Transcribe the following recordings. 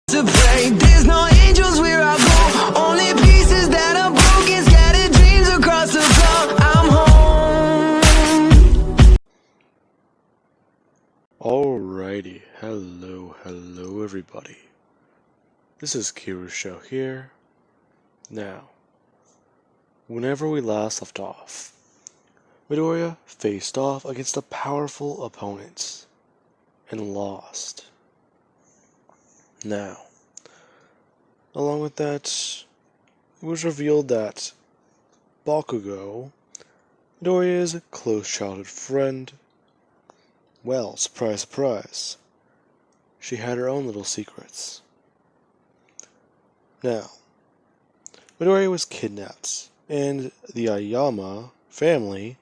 To pray, there's no angels where I go. Only pieces that are broken, scattered dreams across the floor. I'm home. Alrighty, hello everybody. This is Kirusho here. Now, whenever we last left off, Midoriya faced off against a powerful opponent and lost. Now, along with that, it was revealed that Bakugo, Midoriya's close childhood friend, well, surprise, surprise, she had her own little secrets. Now, Midoriya was kidnapped, and the Ayama family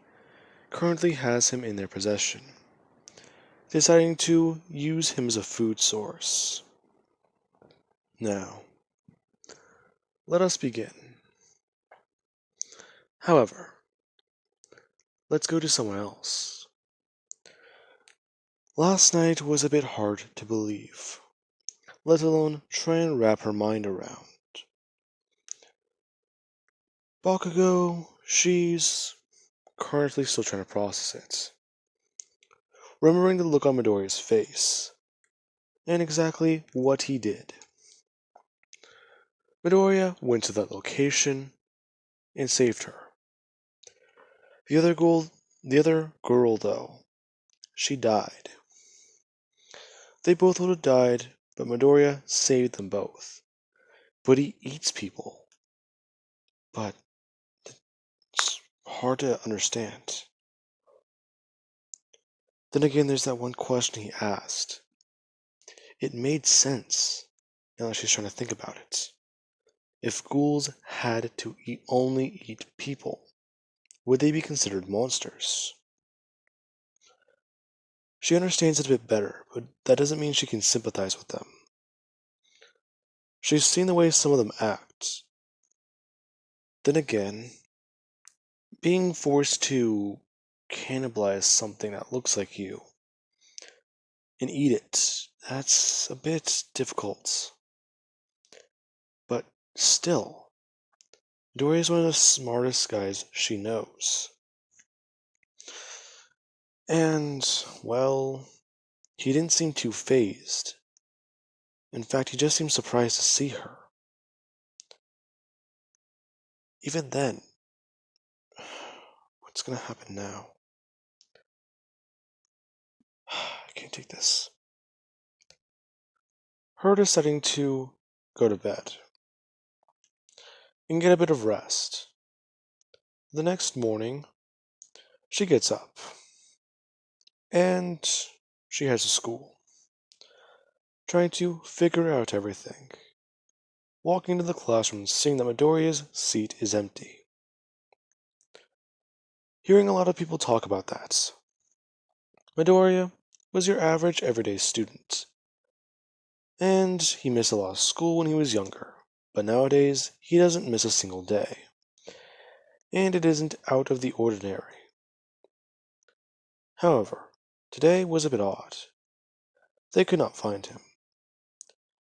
currently has him in their possession, deciding to use him as a food source. Now, let us begin. However, let's go to someone else. Last night was a bit hard to believe, let alone try and wrap her mind around. Bakugo, she's currently still trying to process it, remembering the look on Midoriya's face, and exactly what he did. Midoriya went to that location and saved her. The other girl, though, she died. They both would have died, but Midoriya saved them both. But he eats people. But it's hard to understand. Then again, there's that one question he asked. It made sense, now that she's trying to think about it. If ghouls had to only eat people, would they be considered monsters? She understands it a bit better, but that doesn't mean she can sympathize with them. She's seen the way some of them act. Then again, being forced to cannibalize something that looks like you and eat it, that's a bit difficult. But still, Midoriya is one of the smartest guys she knows. And, well, he didn't seem too fazed. In fact, he just seemed surprised to see her. Even then, what's gonna happen now? I can't take this. Her deciding to go to bed and get a bit of rest. The next morning, she gets up and she heads to school, trying to figure out everything. Walking into the classroom and seeing that Midoriya's seat is empty. Hearing a lot of people talk about that. Midoriya was your average everyday student, and he missed a lot of school when he was younger, but nowadays he doesn't miss a single day, and it isn't out of the ordinary. However, today was a bit odd. They could not find him,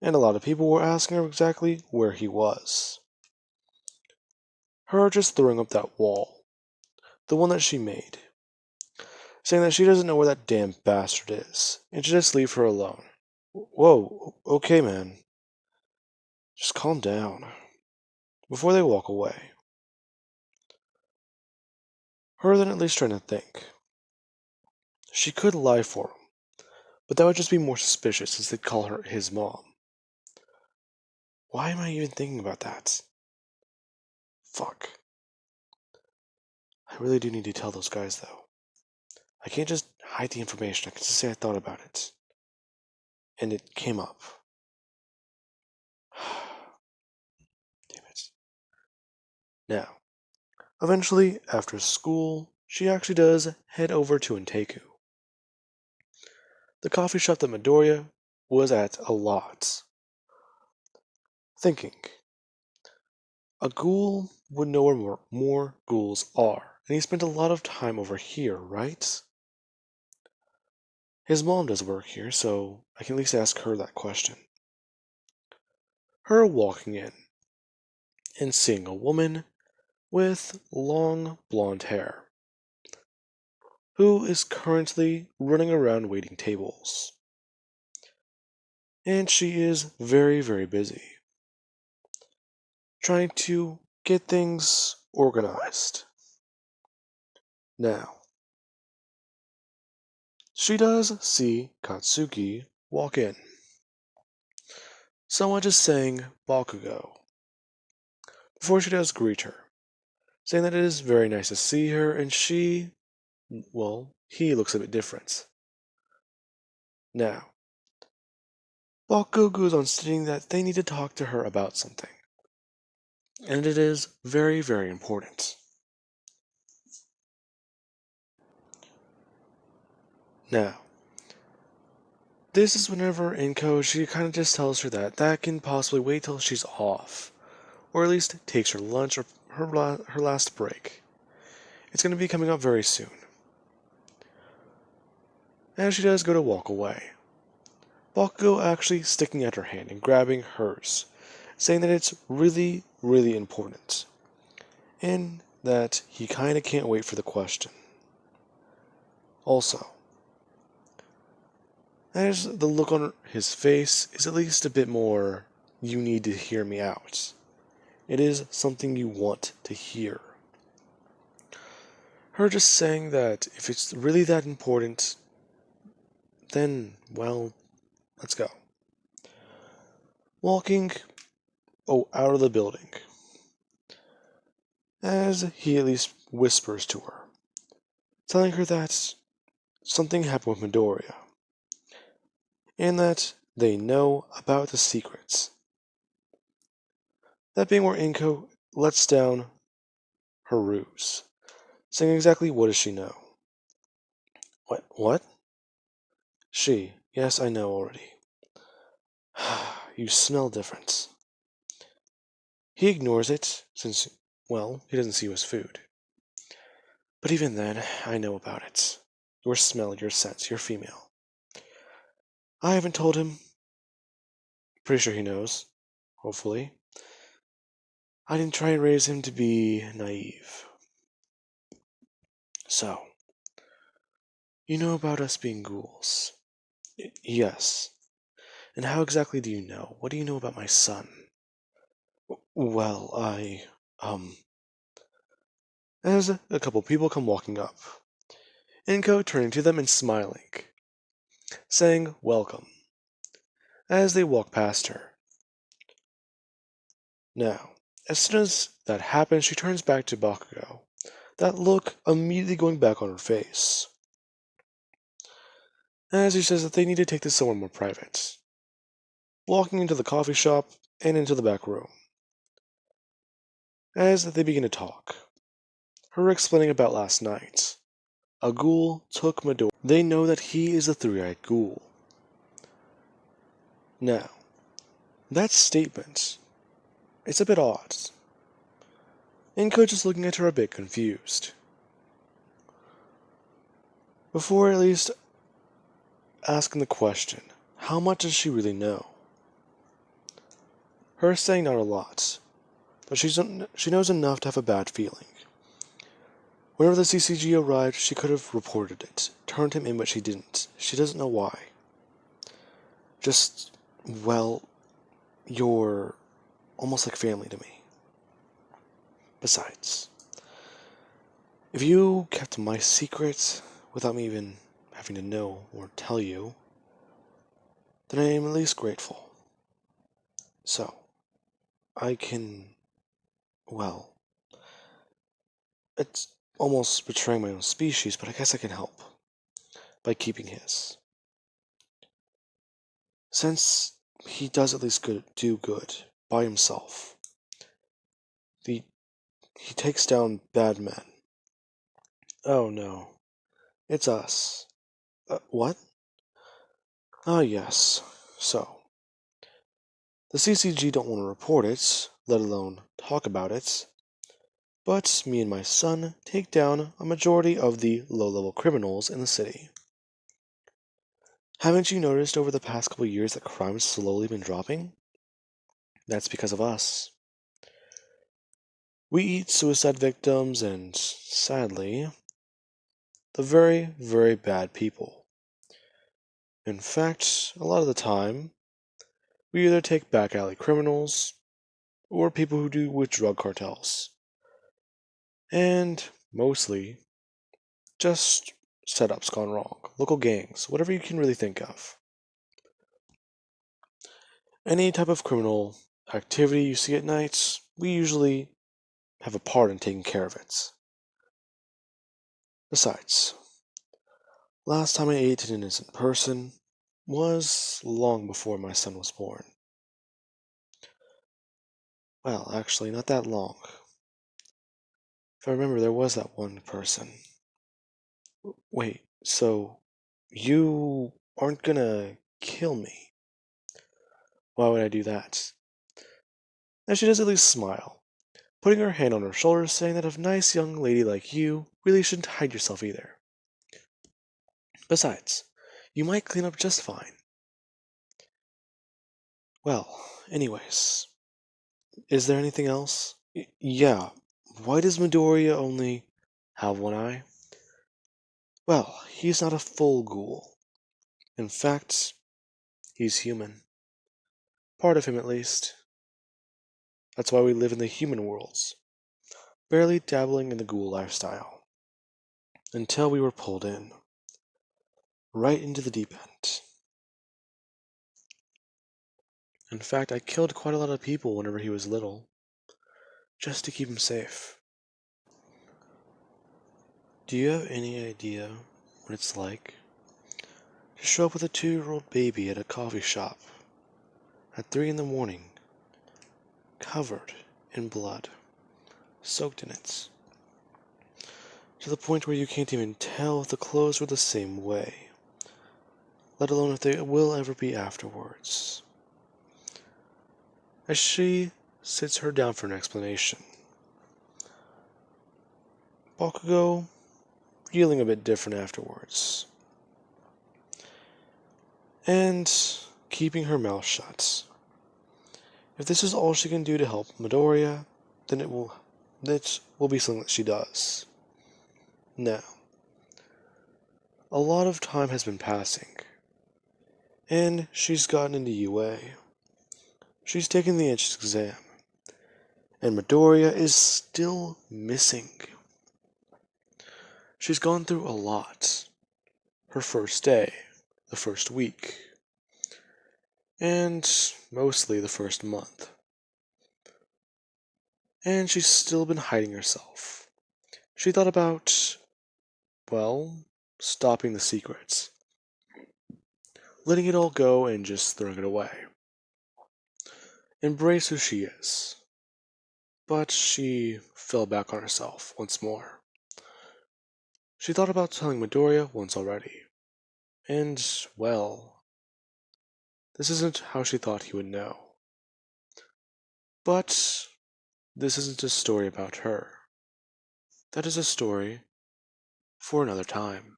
and a lot of people were asking her exactly where he was. Her just throwing up that wall, the one that she made, saying that she doesn't know where that damn bastard is, and should just leave her alone. Whoa, okay, man. Just calm down. Before they walk away. Her then at least trying to think. She could lie for him, but that would just be more suspicious since they'd call her his mom. Why am I even thinking about that? Fuck. I really do need to tell those guys, though. I can't just hide the information. I can just say I thought about it. And it came up. Damn it. Now, eventually, after school, she actually does head over to Inko, the coffee shop that Midoriya was at a lot. Thinking, a ghoul would know where more ghouls are, and he spent a lot of time over here, right? His mom does work here, so I can at least ask her that question. her walking in and seeing a woman with long blonde hair who is currently running around waiting tables. And she is very, very busy, trying to get things organized. Now, she does see Katsuki walk in. Someone just saying Bakugo before she does greet her, saying that it is very nice to see her and he looks a bit different. Now, Bakugo goes on stating that they need to talk to her about something, and it is very, very important. Now, this is whenever Inko, she kind of just tells her that that can possibly wait till she's off, or at least takes her lunch or her last break. It's going to be coming up very soon. As she does go to walk away, Bakugo actually sticking at her hand and grabbing hers, saying that it's really, really important, and that he kinda can't wait for the question. Also, as the look on his face is at least a bit more, you need to hear me out. It is something you want to hear. Her just saying that if it's really that important, then, well, let's go. Walking, out of the building, as he at least whispers to her, telling her that something happened with Midoriya, and that they know about the secrets. That being where Inko lets down her ruse, saying exactly what does she know. What? She, yes, I know already. You smell different. He ignores it, since, he doesn't see you as food. But even then, I know about it. Your smell, your sense, you're female. I haven't told him. Pretty sure he knows. Hopefully. I didn't try and raise him to be naive. So, you know about us being ghouls? Yes. And how exactly do you know? What do you know about my son? Well, As a couple people come walking up, Inko turning to them and smiling, saying welcome, as they walk past her. Now, as soon as that happens, she turns back to Bakugo, that look immediately going back on her face, as he says that they need to take this somewhere more private, walking into the coffee shop and into the back room. As they begin to talk, her explaining about last night. A ghoul took Midoriya. They know that he is a three-eyed ghoul. Now, that statement, it's a bit odd. Inko just looking at her a bit confused. Before at least asking the question, how much does she really know? Her saying not a lot, but she knows enough to have a bad feeling. Whenever the CCG arrived, she could have reported it, turned him in, but she didn't. She doesn't know why. Just, you're almost like family to me. Besides, if you kept my secret without me even having to know or tell you, then I am at least grateful. So, I can, it's almost betraying my own species, but I guess I can help by keeping his. Since he does at least do good by himself, he takes down bad men. Oh no, it's us. What? Ah, yes. So, the CCG don't want to report it, let alone talk about it, but me and my son take down a majority of the low-level criminals in the city. Haven't you noticed over the past couple years that crime's slowly been dropping? That's because of us. We eat suicide victims and, sadly, the very, very bad people. In fact, a lot of the time, we either take back alley criminals or people who do with drug cartels. And mostly, just setups gone wrong, local gangs, whatever you can really think of. Any type of criminal activity you see at night, we usually have a part in taking care of it. Besides, last time I ate an innocent person was long before my son was born. Well, actually, not that long. If I remember, there was that one person. Wait, so you aren't gonna kill me? Why would I do that? And she does at least smile, putting her hand on her shoulder, saying that a nice young lady like you really shouldn't hide yourself either. Besides, you might clean up just fine. Well, anyways, is there anything else? Yeah, why does Midoriya only have one eye? Well, he's not a full ghoul. In fact, he's human. Part of him, at least. That's why we live in the human worlds, barely dabbling in the ghoul lifestyle. Until we were pulled in, right into the deep end. In fact, I killed quite a lot of people whenever he was little, just to keep him safe. Do you have any idea what it's like to show up with a 2-year-old baby at a coffee shop at 3 in the morning, covered in blood, soaked in it, to the point where you can't even tell if the clothes were the same way, let alone if they will ever be afterwards? As she sits her down for an explanation, Bakugo feeling a bit different afterwards, and keeping her mouth shut. If this is all she can do to help Midoriya, then it will be something that she does. Now, a lot of time has been passing, and she's gotten into UA. She's taken the entrance exam, and Midoriya is still missing. She's gone through a lot. Her first day, the first week, and mostly the first month. And she's still been hiding herself. She thought about, well, stopping the secrets, letting it all go and just throwing it away. Embrace who she is. But she fell back on herself once more. She thought about telling Midoriya once already. And, well, this isn't how she thought he would know. But this isn't a story about her. That is a story for another time.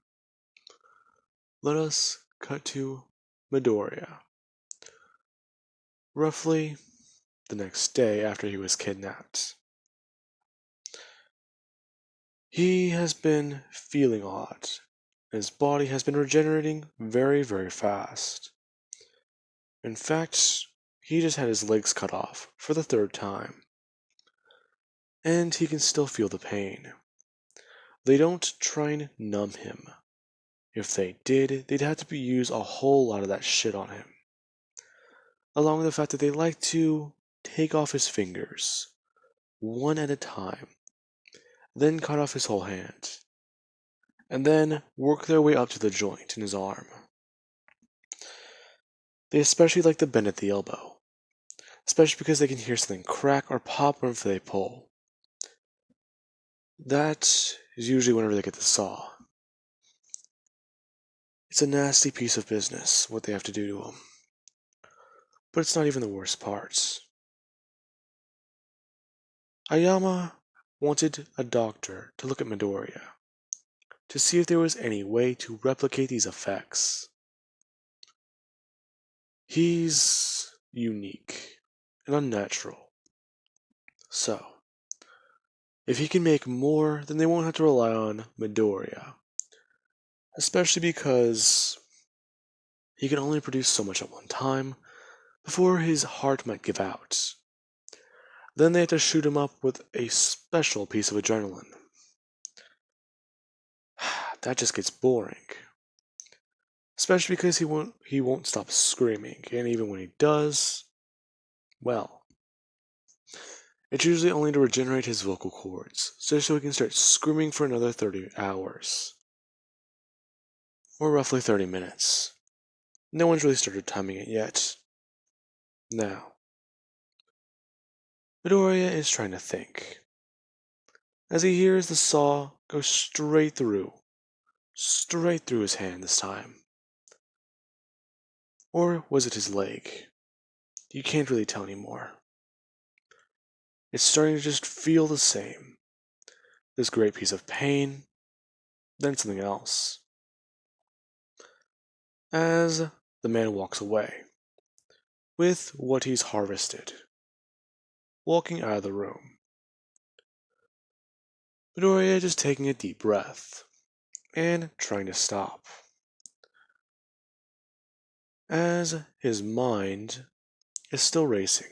Let us cut to Midoriya. Roughly the next day after he was kidnapped. He has been feeling odd. His body has been regenerating very, very fast. In fact, he just had his legs cut off for the 3rd time. And he can still feel the pain. They don't try and numb him. If they did, they'd have to use a whole lot of that shit on him. Along with the fact that they like to take off his fingers, one at a time, then cut off his whole hand, and then work their way up to the joint in his arm. They especially like to bend at the elbow, especially because they can hear something crack or pop whenever they pull. That is usually whenever they get the saw. It's a nasty piece of business, what they have to do to him. But it's not even the worst parts. Ayama wanted a doctor to look at Midoriya, to see if there was any way to replicate these effects. He's unique. and unnatural. So, if he can make more, then they won't have to rely on Midoriya. Especially because he can only produce so much at one time before his heart might give out. Then they have to shoot him up with a special piece of adrenaline. That just gets boring. Especially because he won't stop screaming, and even when he does, well, it's usually only to regenerate his vocal cords, so he can start screaming for another 30 hours. Or roughly 30 minutes. No one's really started timing it yet. Now, Midoriya is trying to think, as he hears the saw go straight through his hand this time. Or was it his leg? You can't really tell anymore. It's starting to just feel the same. This great piece of pain, then something else. As the man walks away, with what he's harvested, walking out of the room. Midoriya just taking a deep breath, and trying to stop. As his mind is still racing.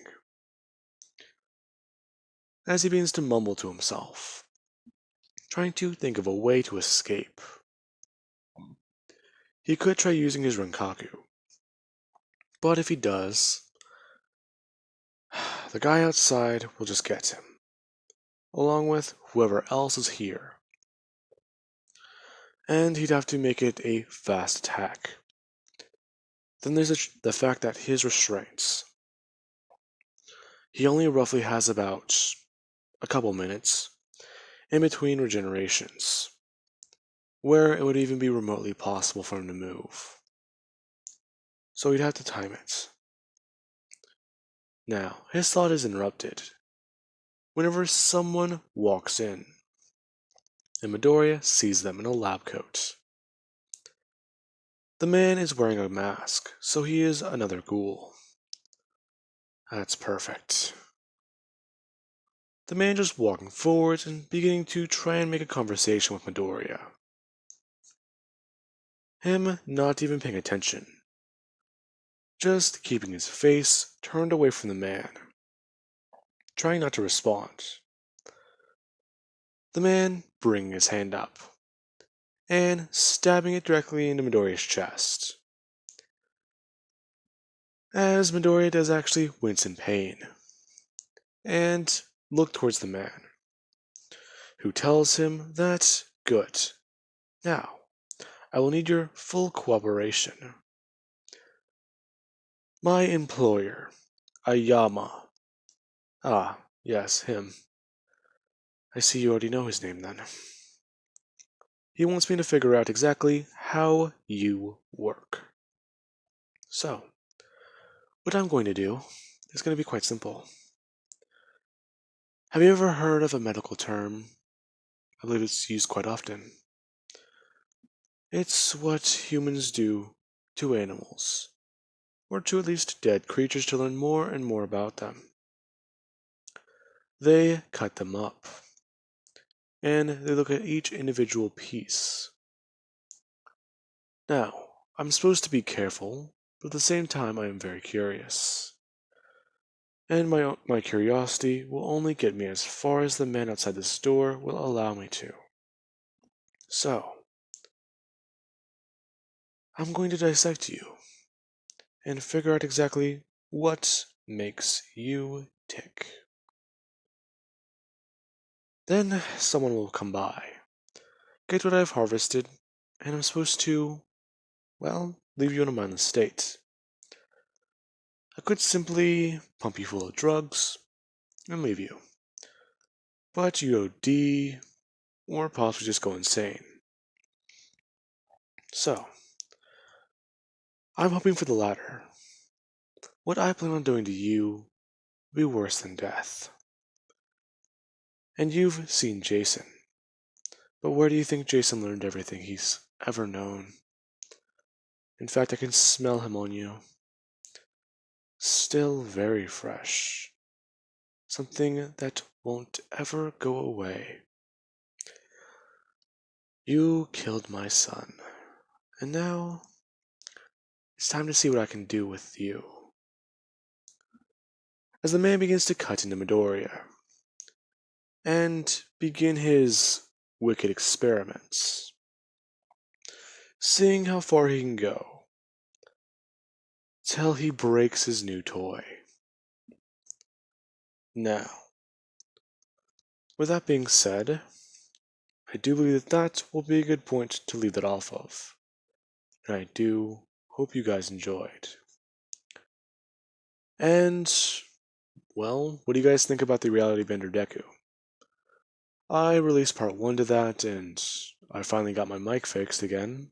As he begins to mumble to himself, trying to think of a way to escape. He could try using his Renkaku, but if he does, the guy outside will just get him, along with whoever else is here. And he'd have to make it a fast attack. Then there's the fact that his restraints. He only roughly has about a couple minutes in between regenerations, where it would even be remotely possible for him to move. So he'd have to time it. Now, his thought is interrupted whenever someone walks in, and Midoriya sees them in a lab coat. The man is wearing a mask, so he is another ghoul. That's perfect. The man just walking forward and beginning to try and make a conversation with Midoriya. Him not even paying attention. Just keeping his face turned away from the man. Trying not to respond. The man bringing his hand up. And stabbing it directly into Midoriya's chest. As Midoriya does actually wince in pain. And look towards the man. Who tells him that, good. Now, I will need your full cooperation. My employer, Ayama. Ah, yes, him. I see you already know his name then. He wants me to figure out exactly how you work. So, what I'm going to do is going to be quite simple. Have you ever heard of a medical term? I believe it's used quite often. It's what humans do to animals, or to at least dead creatures, to learn more and more about them. They cut them up, and they look at each individual piece. Now, I'm supposed to be careful, but at the same time I am very curious. And my curiosity will only get me as far as the man outside this door will allow me to. So, I'm going to dissect you, and figure out exactly what makes you tick. Then someone will come by, get what I've harvested, and I'm supposed to, well, leave you in a mindless state. I could simply pump you full of drugs and leave you. But you OD, or possibly just go insane. So, I'm hoping for the latter. What I plan on doing to you will be worse than death. And you've seen Jason. But where do you think Jason learned everything he's ever known? In fact, I can smell him on you. Still very fresh. something that won't ever go away. You killed my son, and now it's time to see what I can do with you. As the man begins to cut into Midoriya and begin his wicked experiments, seeing how far he can go till he breaks his new toy. Now, with that being said, I do believe that will be a good point to leave that off of. And I do hope you guys enjoyed. And, well, what do you guys think about the Reality Bender Deku? I released part 1 to that, and I finally got my mic fixed again.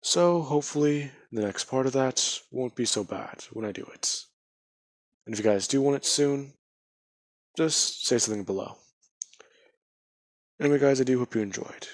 So, hopefully, the next part of that won't be so bad when I do it. And if you guys do want it soon, just say something below. Anyway, guys, I do hope you enjoyed.